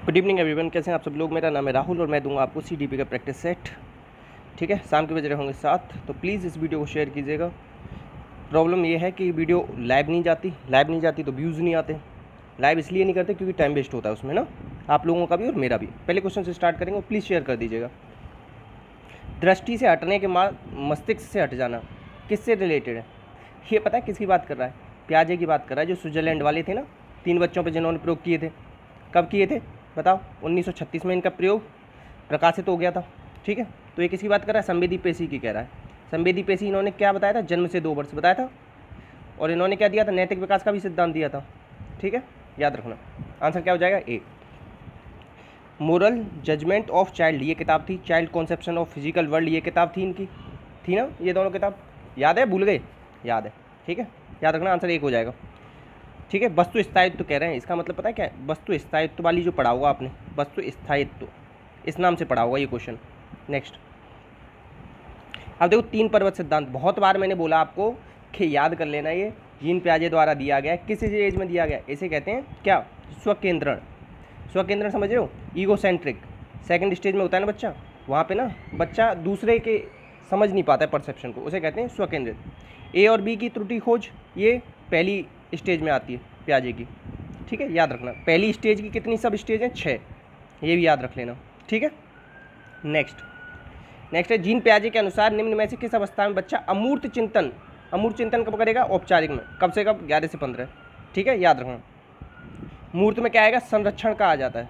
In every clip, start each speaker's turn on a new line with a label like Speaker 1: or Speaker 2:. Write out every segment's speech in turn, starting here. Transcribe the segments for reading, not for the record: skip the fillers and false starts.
Speaker 1: Good evening everyone, कैसे हैं आप सब लोग। मेरा नाम है राहुल और मैं दूंगा आपको CDP का प्रैक्टिस सेट। ठीक है, शाम के बज रहे होंगे 7, तो प्लीज़ इस वीडियो को शेयर कीजिएगा। प्रॉब्लम ये है कि वीडियो लाइव नहीं जाती तो व्यूज़ नहीं आते। लाइव इसलिए नहीं करते क्योंकि टाइम वेस्ट होता है उसमें ना, आप लोगों का भी और मेरा भी। पहले क्वेश्चन से स्टार्ट करेंगे, प्लीज़ शेयर कर दीजिएगा। दृष्टि से हटने के बाद मस्तिष्क से हट जाना किससे रिलेटेड है? ये पता है किसकी बात कर रहा है? पियाजे की बात कर रहा है, जो स्विट्जरलैंड वाले थे ना, 3 बच्चों पर जिन्होंने प्रयोग किए थे। कब किए थे बताओ? 1936 में इनका प्रयोग प्रकाशित हो गया था। ठीक है, तो ये किसकी बात कर रहा है? संवेदी पेशी की कह रहा है। संवेदी पेशी इन्होंने क्या बताया था? जन्म से 2 वर्ष बताया था। और इन्होंने क्या दिया था? नैतिक विकास का भी सिद्धांत दिया था। ठीक है, याद रखना। आंसर क्या हो जाएगा? ए। मोरल जजमेंट ऑफ चाइल्ड ये किताब थी। Child conception of physical world ये किताब थी इनकी, थी ना ये दोनों किताब? याद है? भूल गए? याद है, ठीक है, याद रखना। आंसर 1 हो जाएगा। ठीक है, वस्तु स्थायित्व कह रहे हैं, इसका मतलब पता है क्या है? वस्तु स्थायित्व वाली जो पढ़ा होगा आपने, वस्तु स्थायित्व इस नाम से पढ़ा होगा ये क्वेश्चन। नेक्स्ट, अब देखो 3 पर्वत सिद्धांत, बहुत बार मैंने बोला आपको कि याद कर लेना। ये जीन पियाजे द्वारा दिया गया, किस एज में दिया गया? इसे कहते हैं क्या? स्वकेंद्रण। स्वकेंद्रण समझ रहे हो? ईगोसेंट्रिक। सेकंड स्टेज में होता है ना बच्चा, वहाँ पे ना बच्चा दूसरे के समझ नहीं पाता है परसेप्शन को, उसे कहते हैं स्वकेंद्रित। ए और बी की त्रुटि खोज ये पहली स्टेज में आती है पियाजे की। ठीक है, याद रखना। पहली स्टेज की कितनी सब स्टेज हैं? 6, ये भी याद रख लेना। ठीक है, नेक्स्ट है जीन पियाजे के अनुसार निम्न में से किस अवस्था में बच्चा अमूर्त चिंतन कब करेगा? औपचारिक में। कब से कब? 11 से 15। ठीक है, याद रखना। मूर्त में क्या आएगा? संरक्षण का आ जाता है,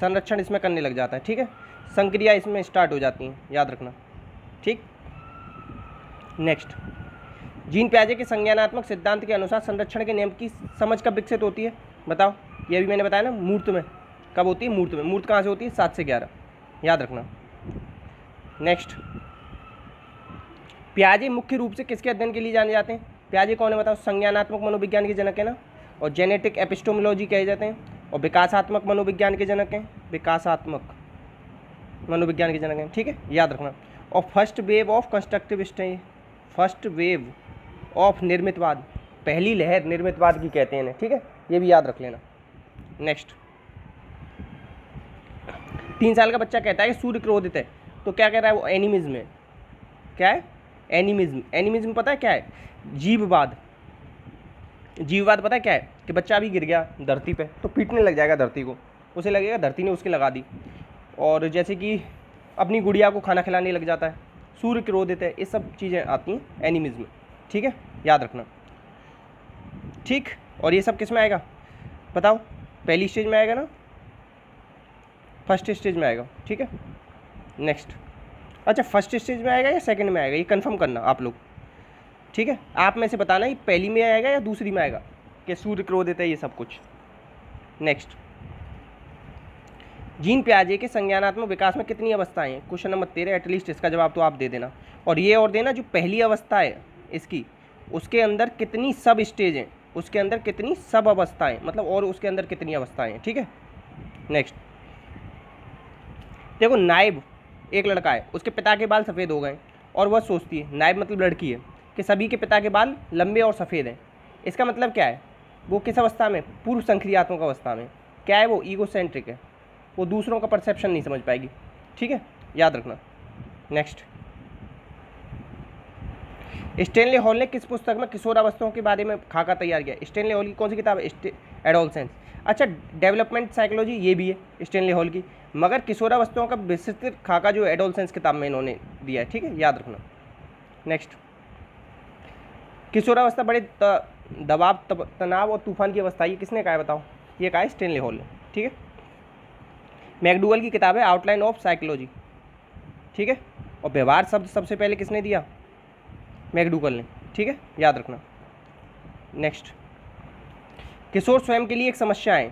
Speaker 1: संरक्षण इसमें करने लग जाता है। ठीक है, संक्रिया इसमें स्टार्ट हो जाती हैं, याद रखना। ठीक, नेक्स्ट, जीन पियाजे के संज्ञानात्मक सिद्धांत के अनुसार संरक्षण के नियम की समझ कब विकसित होती है? बताओ। ये भी मैंने बताया ना, मूर्त में। कब होती है? मूर्त में। मूर्त कहाँ से होती है? 7 से 11, याद रखना। नेक्स्ट, पियाजे मुख्य रूप से किसके अध्ययन के लिए जाने जाते हैं? पियाजे कौन है बताओ? संज्ञानात्मक मनोविज्ञान के जनक है ना, और जेनेटिक एपिस्टोमोलॉजी कहे जाते हैं, और विकासात्मक मनोविज्ञान के जनक हैं, विकासात्मक मनोविज्ञान के जनक हैं। ठीक है, याद रखना। और फर्स्ट वेव ऑफ कंस्ट्रक्टिविस्ट है, फर्स्ट वेव ऑफ निर्मितवाद, पहली लहर निर्मितवाद की कहते हैं इन्हें। ठीक है, ये भी याद रख लेना। नेक्स्ट, 3 साल का बच्चा कहता है कि सूर्य क्रोधित है, तो क्या कह रहा है वो? एनिमिज्म है। क्या है? एनिमिज्म। एनिमिज्म पता है क्या है? जीववाद। जीववाद पता है क्या है? कि बच्चा अभी गिर गया धरती पे तो पीटने लग जाएगा धरती को, उसे लगेगा धरती ने उसकी लगा दी। और जैसे कि अपनी गुड़िया को खाना खिलाने लग जाता है, सूर्य क्रोधित है, ये सब चीज़ें आती हैं एनिमिज्म। ठीक है, याद रखना। ठीक, और ये सब किस में आएगा बताओ? पहली स्टेज में आएगा ना, फर्स्ट स्टेज में आएगा। ठीक है, नेक्स्ट, अच्छा फर्स्ट स्टेज में आएगा या सेकंड में आएगा, ये कंफर्म करना आप लोग। ठीक है, आप में से बताना ये पहली में आएगा या दूसरी में आएगा कि सूर्य क्रोधित है, ये सब कुछ। नेक्स्ट, जीन पियाजे के संज्ञानात्मक विकास में कितनी अवस्थाएं हैं? क्वेश्चन नंबर 13, एटलीस्ट इसका जवाब तो आप दे देना। और ये और देना, जो पहली अवस्था है इसकी, उसके अंदर कितनी सब स्टेज हैं, उसके अंदर कितनी सब अवस्थाएं, मतलब और उसके अंदर कितनी अवस्थाएं हैं। ठीक है, नेक्स्ट, देखो नायब एक लड़का है, उसके पिता के बाल सफ़ेद हो गए और वह सोचती है, नायब मतलब लड़की है, कि सभी के पिता के बाल लंबे और सफ़ेद हैं। इसका मतलब क्या है? वो किस अवस्था में? पूर्व संक्रियात्मक अवस्था में। क्या है वो? ईगोसेंट्रिक है, वो दूसरों का परसेप्शन नहीं समझ पाएगी। ठीक है, याद रखना। नेक्स्ट, स्टेनले हॉल ने किस पुस्तक में किशोरावस्थाओं के बारे में खाका तैयार किया? स्टेनले हॉल की कौन सी किताब है? एडोलसेंस। अच्छा, डेवलपमेंट साइकोलॉजी ये भी है स्टेनले हॉल की, मगर किशोरावस्थाओं का विस्तृत खाका जो एडोलसेंस किताब में इन्होंने दिया है। ठीक है, याद रखना। नेक्स्ट, किशोरावस्था बड़े दबाव, तनाव और तूफान की अवस्था, ये किसने कहा है बताओ? ये कहा है स्टेनले हॉल ने। ठीक है, मैकडूगल की किताब है आउटलाइन ऑफ साइकोलॉजी। ठीक है, और व्यवहार शब्द सबसे पहले किसने दिया? मैकडूगल ने। ठीक है, याद रखना। नेक्स्ट, किशोर स्वयं के लिए एक समस्याएं,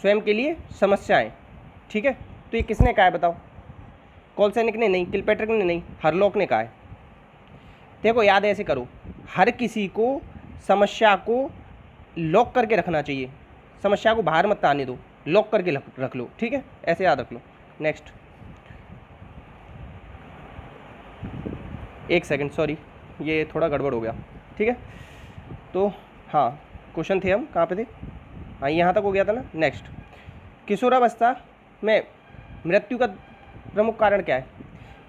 Speaker 1: स्वयं के लिए समस्याएं। ठीक है, तो ये किसने कहा है बताओ? कोलसेनिक ने नहीं, किलपैट्रिक ने नहीं, हरलॉक ने कहा है। देखो याद ऐसे करो, हर किसी को समस्या को लॉक करके रखना चाहिए, समस्या को बाहर मत आने दो, लॉक करके रख लो। ठीक है, ऐसे याद रख लो। नेक्स्ट, एक सेकंड, सॉरी ये थोड़ा गड़बड़ हो गया। ठीक है, तो हाँ क्वेश्चन थे हम कहाँ पे थे? हाँ यहाँ तक हो गया था ना। नेक्स्ट, किशोरावस्था में मृत्यु का प्रमुख कारण क्या है?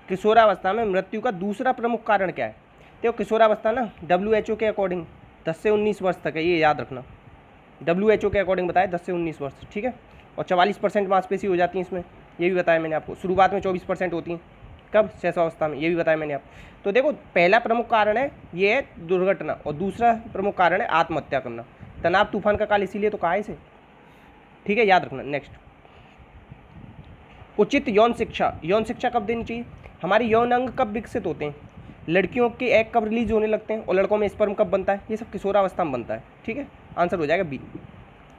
Speaker 1: किशोरावस्था में मृत्यु का दूसरा प्रमुख कारण क्या है? देखो किशोरावस्था ना WHO के अकॉर्डिंग 10 से 19 वर्ष तक है, ये याद रखना। WHO के अकॉर्डिंग बताया 10 से 19 वर्ष, ठीक है। और 44% मांसपेशी हो जाती है इसमें, ये भी बताया मैंने आपको। शुरुआत में 24% होती हैं, कब? शैशवावस्था में, ये भी बताया मैंने आपको। तो देखो पहला प्रमुख कारण है ये है दुर्घटना, और दूसरा प्रमुख कारण है आत्महत्या करना। तनाव तूफान का काल इसीलिए तो कहा है इसे, ठीक है, याद रखना। नेक्स्ट, उचित यौन शिक्षा। यौन शिक्षा कब देनी चाहिए? हमारे यौन अंग कब विकसित होते हैं? लड़कियों के एग कब रिलीज होने लगते हैं? और लड़कों में स्पर्म कब बनता है? ये सब किशोरावस्था में बनता है, ठीक है। आंसर हो जाएगा बी।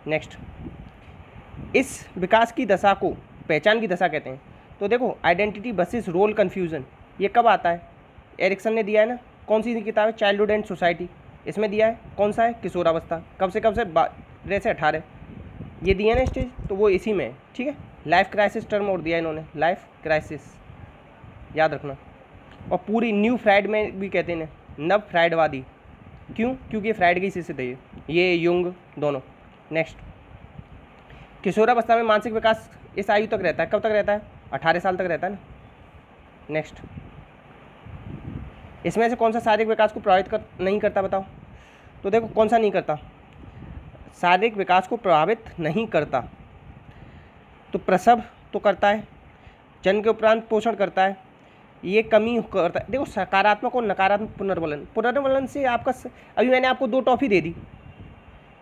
Speaker 1: नेक्स्ट, इस विकास की दशा को पहचान की दशा कहते हैं। तो देखो आइडेंटिटी वर्सेस रोल कन्फ्यूजन, ये कब आता है? एरिक्सन ने दिया है ना, कौन सी किताब है? चाइल्डहुड एंड सोसाइटी, इसमें दिया है। कौन सा है? किशोरावस्था। कब से 12 से 18, ये दिया है ना स्टेज, तो वो इसी में है, ठीक है। लाइफ क्राइसिस टर्म और दिया इन्होंने, लाइफ क्राइसिस, याद रखना। और पूरी न्यू फ्राइड में भी कहते हैं नव फ्राइडवादी, क्यों? क्योंकि फ्राइड के शिष्य थे ये युंग दोनों। नेक्स्ट, किशोरावस्था में मानसिक विकास इस आयु तक रहता है, कब तक रहता है? 18 साल तक रहता है ना। नेक्स्ट, इसमें से कौन सा शारीरिक विकास को प्रभावित नहीं करता, बताओ? तो देखो कौन सा नहीं करता, शारीरिक विकास को प्रभावित नहीं करता। तो प्रसव तो करता है, जन्म के उपरांत पोषण करता है, ये कमी करता है। देखो सकारात्मक और नकारात्मक पुनर्वलन, पुनर्वलन से आपका अभी मैंने आपको 2 टॉफी दे दी,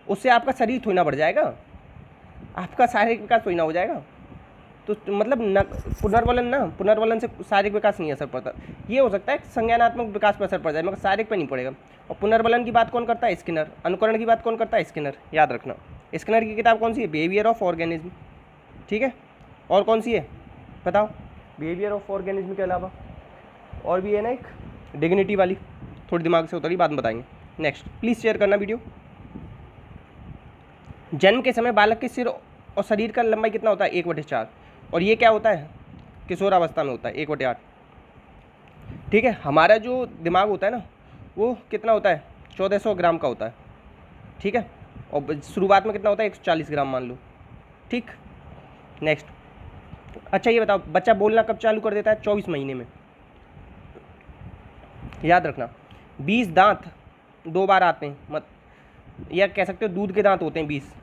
Speaker 1: उससे आपका शरीर थोड़ी ना बढ़ जाएगा, आपका शारीरिक विकास थोड़ी ना हो जाएगा। तो मतलब पुनर्वलन से शारीरिक विकास नहीं असर पड़ता। ये हो सकता है संज्ञानात्मक विकास पर असर पड़ जाए, मगर शारीरिक पर नहीं पड़ेगा। और पुनर्वलन की बात कौन करता है? स्किनर। अनुकरण की बात कौन करता है? स्किनर, याद रखना। स्किनर की किताब कौन सी है? बिहेवियर ऑफ ऑर्गेनिज्म, ठीक है। और कौन सी है बताओ? बिहेवियर ऑफ ऑर्गेनिज्म के अलावा और भी है ना एक, डिग्निटी वाली, थोड़ी दिमाग से उतरी, बाद में बताएंगे। नेक्स्ट, प्लीज़ शेयर करना वीडियो। जन्म के समय बालक के सिर और शरीर का लंबाई कितना होता है? 1/4। और ये क्या होता है? किशोरावस्था में होता है 1/8, ठीक है। हमारा जो दिमाग होता है ना, वो कितना होता है? 1400 ग्राम का होता है, ठीक है। और शुरुआत में कितना होता है? 140 ग्राम मान लो, ठीक। नेक्स्ट, अच्छा ये बताओ बच्चा बोलना कब चालू कर देता है? 24 महीने में, याद रखना। 20 दांत 2 बार आते हैं, मत या कह सकते हो दूध के दांत होते हैं 20,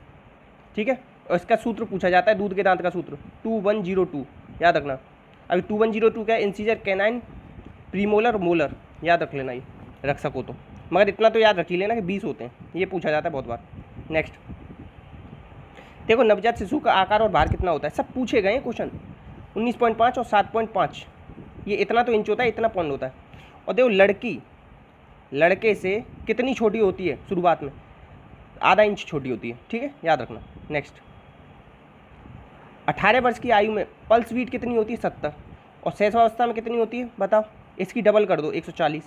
Speaker 1: ठीक है। और इसका सूत्र पूछा जाता है, दूध के दांत का सूत्र 2102, याद रखना। अभी 2102 क्या है? इंसीजर, कैनाइन, प्रीमोलर, मोलर, याद रख लेना, ये रख सको तो, मगर इतना तो याद रख ही लेना कि 20 होते हैं, ये पूछा जाता है बहुत बार। नेक्स्ट, देखो नवजात शिशु का आकार और भार कितना होता है? सब पूछे गए हैं क्वेश्चन, 19.5 और 7.5, ये इतना तो इंच होता है, इतना पौंड होता है। और देखो लड़की लड़के से कितनी छोटी होती है? शुरुआत में आधा इंच छोटी होती है, ठीक है, याद रखना। नेक्स्ट, 18 वर्ष की आयु में पल्स बीट कितनी होती है? 70। और शैशवावस्था में कितनी होती है बताओ? इसकी डबल कर दो, 140,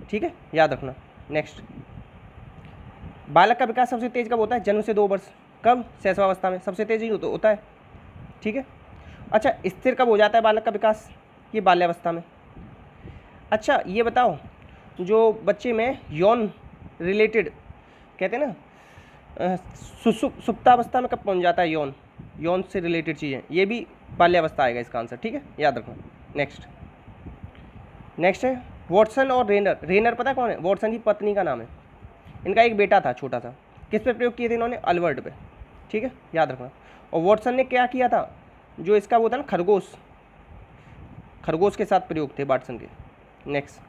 Speaker 1: ठीक है, याद रखना। नेक्स्ट, बालक का विकास सबसे तेज कब होता है? जन्म से 2 वर्ष, कब? शैशवावस्था में सबसे तेज ही होता है, ठीक है। अच्छा, स्थिर कब हो जाता है बालक का विकास? ये बाल्यावस्था में। अच्छा ये बताओ, जो बच्चे में यौन रिलेटेड कहते हैं ना, सुप्तावस्था में कब पहुंच जाता है यौन से रिलेटेड चीज़ें? ये भी बाल्यावस्था आएगा इसका आंसर, ठीक है, याद रखना। नेक्स्ट है वॉटसन और रेनर। रेनर पता है कौन है? वॉटसन की पत्नी का नाम है। इनका एक बेटा था छोटा सा, किस पे प्रयोग किए थे इन्होंने? अल्बर्ट पे, ठीक है, याद रखना। और वॉटसन ने क्या किया था? जो इसका वो था ना खरगोश के साथ प्रयोग थे वाटसन के। नेक्स्ट,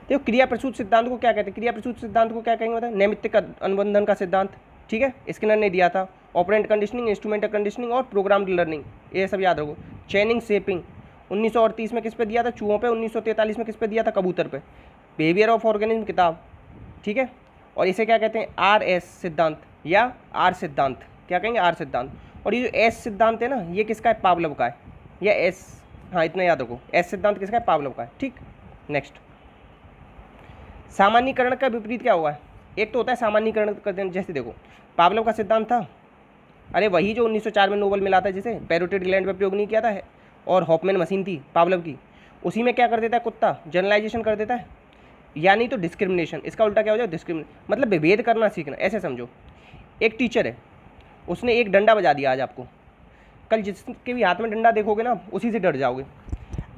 Speaker 1: देखो क्रिया प्रसूत सिद्धांत को क्या कहते हैं? क्रिया प्रसूत सिद्धांत को क्या कहेंगे बताएं? नैमित्तिक अनुबंधन का सिद्धांत, ठीक है, स्किनर ने दिया था। ऑपरेंट कंडीशनिंग, इंस्ट्रूमेंटल कंडीशनिंग और प्रोग्राम्ड लर्निंग, ये सब याद रखो। चेनिंग शेपिंग 1938 में किस पे दिया था? चूहों पे। 1943 में किस पे दिया था? कबूतर पे। बिहेवियर ऑफ ऑर्गेनिज्म किताब, ठीक है। और इसे क्या कहते हैं? RS सिद्धांत या R सिद्धांत, क्या कहेंगे? R सिद्धांत। और ये जो S सिद्धांत है ना, ये किसका है? पावलोव का है। या S, हाँ इतना याद रखो, S सिद्धांत किसका है? पावलोव का है, ठीक। नेक्स्ट, सामान्यीकरण का विपरीत क्या हुआ है? एक तो होता है सामान्यीकरण कर देना, जैसे देखो पावलोव का सिद्धांत था, अरे वही जो 1904 में नोबेल मिला था, जिसे पैरोटिड ग्लैंड पे प्रयोग नहीं किया था है, और हॉफमैन मशीन थी पावलोव की, उसी में क्या कर देता है कुत्ता? जनरलाइजेशन कर देता है, यानी तो डिस्क्रिमिनेशन। इसका उल्टा क्या हो जाए? डिस्क्रिमिनेशन, मतलब विभेद करना सीखना, ऐसे समझो। एक टीचर है, उसने एक डंडा बजा दिया आज आपको, कल जिसके भी हाथ में डंडा देखोगे ना उसी से डर जाओगे।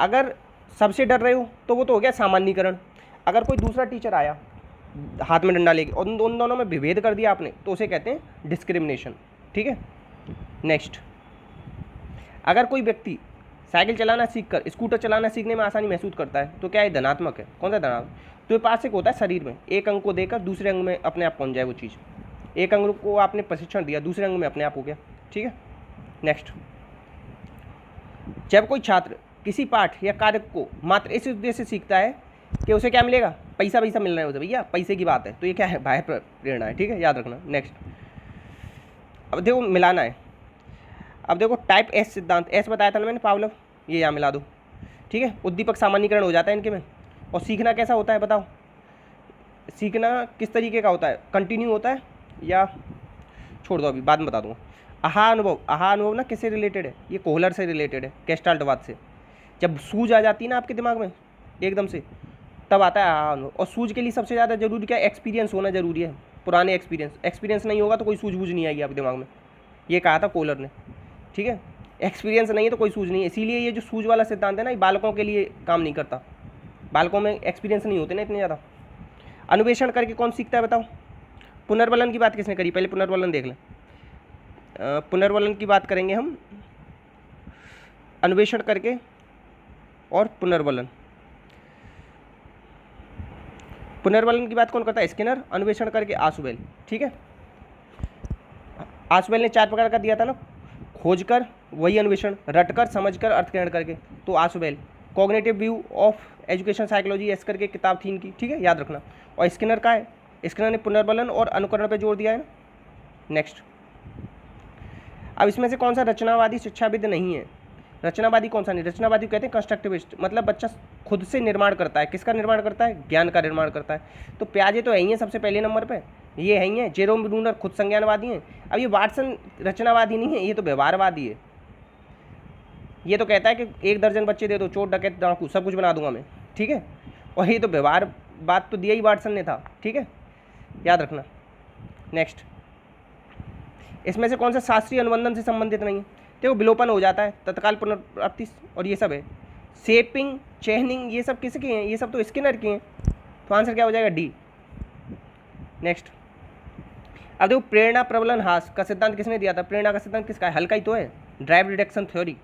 Speaker 1: अगर सबसे डर रहे हो तो वो तो हो गया सामान्यीकरण। अगर कोई दूसरा टीचर आया हाथ में डंडा लेके और उन दोनों में विभेद कर दिया आपने तो उसे कहते हैं डिस्क्रिमिनेशन। ठीक है, नेक्स्ट, अगर कोई व्यक्ति साइकिल चलाना सीखकर स्कूटर चलाना सीखने में आसानी महसूस करता है तो क्या ये धनात्मक है? कौन सा धनात्मक? तो ये पार्श्विक होता है शरीर में, एक अंग को देकर दूसरे अंग में अपने आप पहुंच जाए वो चीज़। एक अंग को आपने प्रशिक्षण दिया, दूसरे अंग में अपने आप हो गया। ठीक है, नेक्स्ट, जब कोई छात्र किसी पाठ या कार्य को मात्र इस उद्देश्य से सीखता है कि उसे क्या मिलेगा, पैसा मिलना है उसे, भैया पैसे की बात है, तो ये क्या है, बाह्य प्रेरणा है। ठीक है, याद रखना। नेक्स्ट, अब देखो मिलाना है। अब देखो टाइप एस सिद्धांत, एस बताया था ना मैंने, पावलोव, ये यहाँ मिला दो। ठीक है, उद्दीपक सामान्यीकरण हो जाता है इनके में। और सीखना कैसा होता है बताओ, सीखना किस तरीके का होता है, कंटिन्यू होता है या छोड़ दो, अभी बाद में बता दूँगा। आहा अनुभव ना किससे रिलेटेड है, ये कोहलर से रिलेटेड है, गेस्टाल्टवाद से। जब सूझ आ जाती है ना आपके दिमाग में एकदम से, तब आता है आहा अनुभव। और सूझ के लिए सबसे ज़्यादा जरूरी क्या है, एक्सपीरियंस होना जरूरी है, पुराने एक्सपीरियंस नहीं होगा तो कोई सूझबूझ नहीं आएगी आपके दिमाग में, ये कहा था कोहलर ने। ठीक है, एक्सपीरियंस नहीं है तो कोई सूझ नहीं है। इसीलिए ये जो सूझ वाला सिद्धांत है ना, ये बालकों के लिए काम नहीं करता, बालकों में एक्सपीरियंस नहीं होते ना इतने ज़्यादा। अन्वेषण करके कौन सीखता है बताओ? पुनर्वलन की बात किसने करी, पहले पुनर्वलन देख लें। पुनर्वलन की बात करेंगे हम, अन्वेषण करके और पुनर्वलन की बात कौन करता है, स्किनर। अन्वेषण करके आशुबेल। ठीक है, आशुबेल ने 4 प्रकार का दिया था ना, खोजकर, वही अन्वेषण, रटकर, समझकर, अर्थग्रहण करके, तो Ausubel. Cognitive view of education psychology एस करके किताब थी इनकी। ठीक है, याद रखना। और स्किनर का है, स्किनर ने पुनर्वलन और अनुकरण पे जोर दिया है ना। नेक्स्ट, अब इसमें से कौन सा रचनावादी शिक्षाविद नहीं है? रचनावादी कौन सा नहीं, रचनावादी कहते हैं कंस्ट्रक्टिविस्ट, मतलब बच्चा खुद से निर्माण करता है। किसका निर्माण करता है? ज्ञान का निर्माण करता है। तो प्याजे तो है ही है सबसे पहले नंबर पे, ये है ही है। जेरोम ब्रूनर खुद संज्ञानवादी हैं। अब ये वाटसन रचनावादी नहीं है, ये तो व्यवहारवादी है। ये तो कहता है कि 1 दर्जन बच्चे दे दो, चोर डकैत डाकू सब कुछ बना दूंगा मैं। ठीक है, और ये तो व्यवहार बात तो दिया ही वाटसन ने था। ठीक है, याद रखना। नेक्स्ट, इसमें से कौन सा शास्त्रीय अनुबंधन से संबंधित नहीं है? देखो विलोपन हो जाता है, तत्काल पुनर्प्राप्ति और ये सब है। शेपिंग, चेहनिंग, ये सब किसके हैं? ये सब तो स्किनर के हैं। तो आंसर क्या हो जाएगा? डी। नेक्स्ट, अब देखो प्रेरणा प्रबलन ह्रास का सिद्धांत किसने दिया था? प्रेरणा का सिद्धांत किसका है? हल्का ही तो है, ड्राइव रिडक्शन थ्योरी।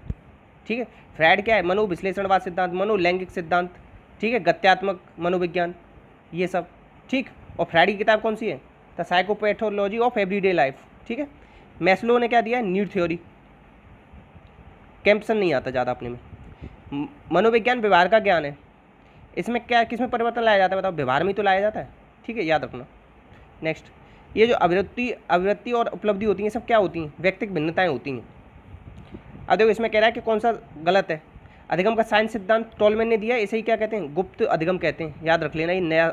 Speaker 1: ठीक है, फ्रायड क्या है? मनोविश्लेषणवाद सिद्धांत, मनोलैंगिक सिद्धांत। ठीक है, गत्यात्मक मनोविज्ञान, ये सब। ठीक, और फ्रायड की किताब कौन सी है? The psychopathology of everyday life. ठीक है, मैस्लो ने क्या दिया है? Need theory. कैंपसन नहीं आता ज़्यादा अपने में। मनोविज्ञान व्यवहार का ज्ञान है। इसमें क्या, किसमें परिवर्तन लाया जाता है बताओ? व्यवहार में ही तो लाया जाता है। ठीक है, याद रखना। नेक्स्ट, ये जो अभिवृत्ति और उपलब्धि होती हैं, सब क्या होती हैं? व्यक्तिगत भिन्नताएं होती हैं। अब देखो इसमें कह रहा है कि कौन सा गलत है। अधिगम का साइंस सिद्धांत टॉलमैन ने दिया है, इसे ही क्या कहते हैं? गुप्त अधिगम कहते हैं। याद रख लेना, ये नया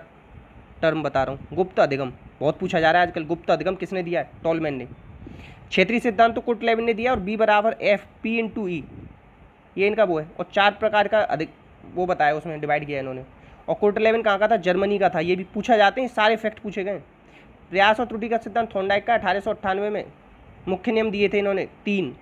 Speaker 1: टर्म बता रहा हूँ, गुप्त अधिगम। बहुत पूछा जा रहा है आजकल, गुप्त अधिगम किसने दिया है? टॉलमैन ने। क्षेत्रीय सिद्धांत तो कुर्ट लेविन ने दिया, और B = F/P/E, ये इनका वो है। और 4 प्रकार का वो बताया, उसमें डिवाइड किया इन्होंने। और कुर्ट लेविन कहाँ का था? जर्मनी का था। ये भी पूछा जाते हैं, सारे फैक्ट पूछे गए। प्रयास और त्रुटि का सिद्धांत थॉर्नडाइक का 1898 में। मुख्य नियम दिए थे इन्होंने 3,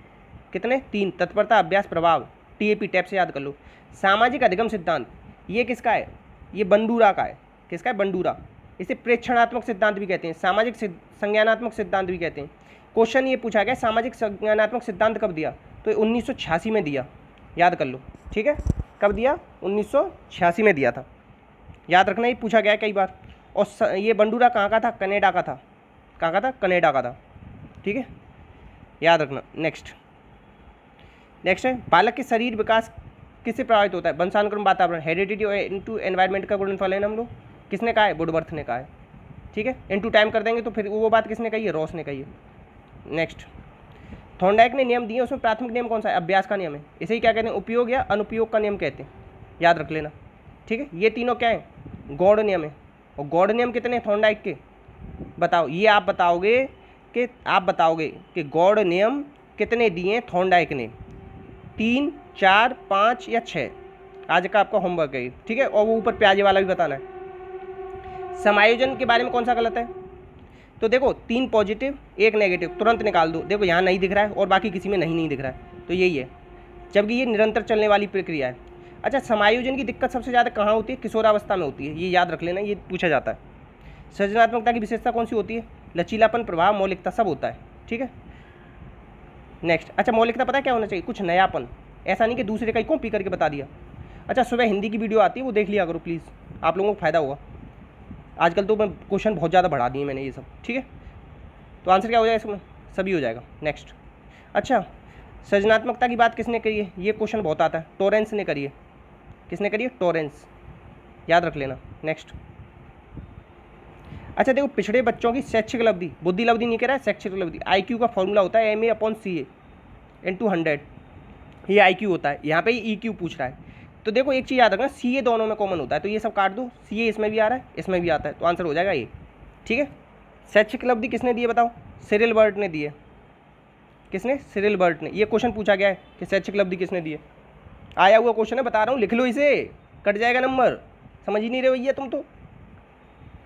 Speaker 1: कितने? 3, तत्परता, अभ्यास, प्रभाव। TAP, टैप से याद कर लो। सामाजिक अधिगम सिद्धांत, ये किसका है? ये बंडूरा का है। किसका है? बंडूरा। इसे प्रेक्षणात्मक सिद्धांत भी कहते हैं, सामाजिक संज्ञानात्मक सिद्धांत भी कहते हैं। क्वेश्चन ये पूछा गया सामाजिक संज्ञानात्मक सिद्धांत कब दिया? तो 1986 में दिया, याद कर लो। ठीक है, कब दिया? 1986 में दिया था, याद रखना, ये पूछा गया है कई बार। और ये बंडूरा कहाँ का था? कनाडा का था। कहाँ का था? कनाडा का था। ठीक है, याद रखना। नेक्स्ट है, बालक के शरीर विकास किससे प्रभावित होता है? वंशानुक्रम, वातावरण, हेरिडिटी और इनटू एनवायरनमेंट का गुणनफल है ना हम लोग। किसने कहा है? वुडवर्थ ने कहा है। ठीक है, इनटू टाइम कर देंगे तो फिर वो बात किसने कही है? रॉस ने कही है। नेक्स्ट, थॉर्नडाइक ने नियम दिए, उसमें प्राथमिक नियम कौन सा है? अभ्यास का नियम है। इसे ही क्या कहते हैं? उपयोग या अनुपयोग का नियम कहते हैं, याद रख लेना। ठीक है, ये तीनों क्या है? गॉड नियम है। और गॉड नियम कितने हैं थॉर्नडाइक के? बताओ, ये आप बताओगे कि गॉड नियम कितने दिए थॉर्नडाइक ने? 3, 4, 5 या 6? आज का आपका होमवर्क है। ठीक है, और वो ऊपर प्याजे वाला भी बताना है। समायोजन के बारे में कौन सा गलत है? तो देखो 3 पॉजिटिव 1 नेगेटिव, तुरंत निकाल दो। देखो यहाँ नहीं दिख रहा है और बाकी किसी में नहीं दिख रहा है, तो यही है, जबकि ये निरंतर चलने वाली प्रक्रिया है। अच्छा, समायोजन की दिक्कत सबसे ज़्यादा कहाँ होती है? किशोरावस्था में होती है, ये याद रख लेना, ये पूछा जाता है। सृजनात्मकता की विशेषता कौन सी होती है? लचीलापन, प्रभाव, मौलिकता, सब होता है, ठीक है। नेक्स्ट, अच्छा मौलिकता पता है क्या होना चाहिए? कुछ नयापन, ऐसा नहीं कि दूसरे का ही कॉपी करके बता दिया। अच्छा, सुबह हिंदी की वीडियो आती है, वो देख लिया करो प्लीज़, आप लोगों को फ़ायदा होगा। आजकल तो मैं क्वेश्चन बहुत ज़्यादा बढ़ा दिए मैंने ये सब, ठीक है। तो आंसर क्या हो जाएगा इसमें? सभी हो जाएगा। नेक्स्ट, अच्छा सृजनात्मकता की बात किसने करी है? ये क्वेश्चन बहुत आता है, टॉरेंस ने करी है। किसने करी है? टॉरेंस, याद रख लेना। नेक्स्ट, अच्छा देखो पिछड़े बच्चों की शैक्षिक लब्धि, बुद्धि लब्धि नहीं कह रहा है, शैक्षिक लब्धि। IQ का फॉर्मूला होता है MA/CA × 100, ये IQ होता है, यहाँ पे ही EQ पूछ रहा है। तो देखो एक चीज़ याद रखना, CA दोनों में कॉमन होता है, तो ये सब काट दो, CA इसमें भी आ रहा है, इसमें भी आता है, तो आंसर हो जाएगा ये, ठीक है। शैक्षिक लब्धि किसने दी है बताओ? सिरिल बर्ट ने दी है। किसने? सिरिल बर्ट ने। ये क्वेश्चन पूछा गया है कि शैक्षिक लब्धि किसने दी है, आया हुआ क्वेश्चन है, बता रहा हूँ, लिख लो इसे, कट जाएगा नंबर। समझ ही नहीं रहे भैया तुम तो।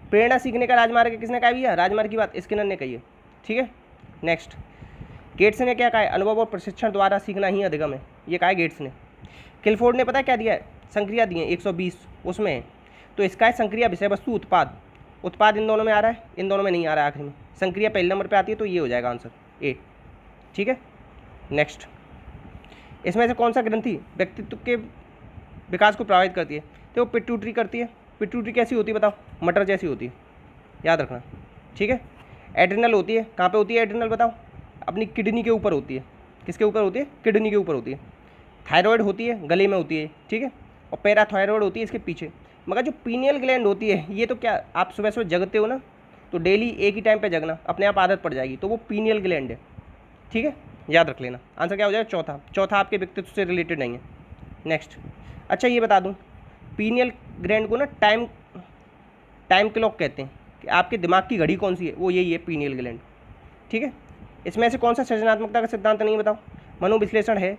Speaker 1: प्रेरणा सीखने का राजमार्ग किसने कहा भैया? राजमार्ग की बात स्किनर ने कही है, ठीक है। नेक्स्ट, गेट्स ने क्या कहा है? अनुभव और प्रशिक्षण द्वारा सीखना ही अधिगम है, ये कहा है गेट्स ने। किलफोर्ड ने पता है क्या दिया है? संक्रिया दी है 120, उसमें है, तो इसका है संक्रिया, विषय वस्तु, उत्पाद। उत्पाद इन दोनों में आ रहा है, इन दोनों में नहीं आ रहा है, आखिर में संक्रिया पहले नंबर पर आती है, तो ये हो जाएगा आंसर ए, ठीक है। नेक्स्ट, इसमें से कौन सा ग्रंथि व्यक्तित्व के विकास को प्रभावित करती है? तो पिट्यूटरी करती है। पिट्यूटरी कैसी होती है बताओ? मटर जैसी होती है, याद रखना, ठीक है। एड्रिनल होती है, कहाँ पे होती है एड्रिनल बताओ? अपनी किडनी के ऊपर होती है। किसके ऊपर होती है? किडनी के ऊपर होती है। थायराइड होती है, गले में होती है, ठीक है। और पैराथायराइड होती है इसके पीछे। मगर जो पीनियल ग्लैंड होती है, ये तो क्या आप सुबह सुबह जगते हो ना, तो डेली एक ही टाइम पे जगना, अपने आप आदत पड़ जाएगी, तो वो पीनियल ग्लैंड है, ठीक है, याद रख लेना। आंसर क्या हो जाएगा? चौथा। चौथा आपके व्यक्तित्व से रिलेटेड नहीं है। नेक्स्ट, अच्छा ये बता दूँ, पीनियल ग्लैंड को ना टाइम क्लॉक कहते हैं, कि आपके दिमाग की घड़ी कौन सी है, वो यही है, पीनियल ग्लैंड, ठीक है। इसमें से कौन सा सृजनात्मकता का सिद्धांत नहीं बताओ? मनोविश्लेषण है,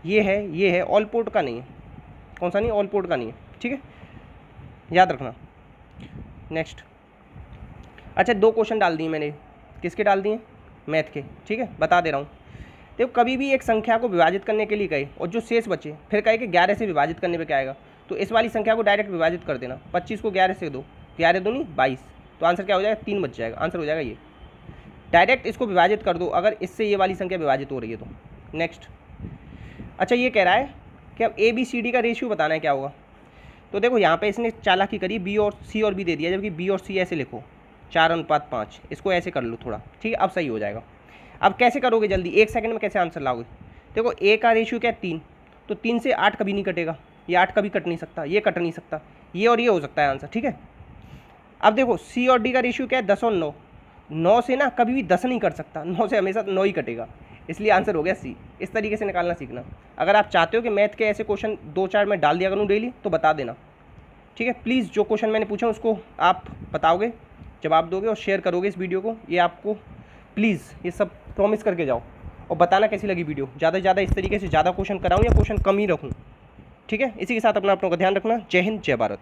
Speaker 1: ये है, ऑलपोर्ट का नहीं है। कौन सा नहीं? ऑलपोर्ट का नहीं है, ठीक है, याद रखना। नेक्स्ट, अच्छा 2 क्वेश्चन डाल दिए मैंने, किसके डाल दिए? मैथ के, ठीक है, बता दे रहा हूँ। देखो कभी भी एक संख्या को विभाजित करने के लिए कहे और जो शेष बचे, फिर कहे कि 11 से विभाजित करने पे क्या आएगा, तो इस वाली संख्या को डायरेक्ट विभाजित कर देना। 25 को 11 से दो, 11 दूनी 22, तो आंसर क्या हो जाएगा? 3 बच जाएगा, आंसर हो जाएगा ये। डायरेक्ट इसको विभाजित कर दो अगर इससे ये वाली संख्या विभाजित हो रही है तो। नेक्स्ट, अच्छा ये कह रहा है कि अब ABCD का रेशियो बताना है क्या होगा। तो देखो यहाँ पे इसने चालाकी करी, B और C और B दे दिया, जबकि B और C ऐसे लिखो 4:5, इसको ऐसे कर लो थोड़ा, ठीक है, अब सही हो जाएगा। अब कैसे करोगे जल्दी, 1 सेकंड में कैसे आंसर लाओगे? देखो A का रेशियो क्या है? 3, तो 3 से 8 कभी नहीं कटेगा, ये 8 कभी कट नहीं सकता, ये कट नहीं सकता, ये और ये हो सकता है आंसर, ठीक है। अब देखो C और D का रेशियो क्या है? 10 और 9, 9 से ना कभी भी 10 नहीं कट सकता, 9 से हमेशा 9 ही कटेगा, इसलिए आंसर हो गया C। इस तरीके से निकालना सीखना। अगर आप चाहते हो कि मैथ के ऐसे क्वेश्चन 2-4 में डाल दिया करूँ डेली, तो बता देना, ठीक है। प्लीज़ जो क्वेश्चन मैंने पूछा उसको आप बताओगे, जवाब दोगे और शेयर करोगे इस वीडियो को, ये आपको प्लीज़ ये सब प्रॉमिस करके जाओ। और बताना कैसी लगी वीडियो, ज़्यादा से ज़्यादा इस तरीके से ज़्यादा क्वेश्चन कराऊँ या क्वेश्चन कम ही रखूँ, ठीक है। इसी के साथ अपना का ध्यान रखना। जय हिंद, जय भारत।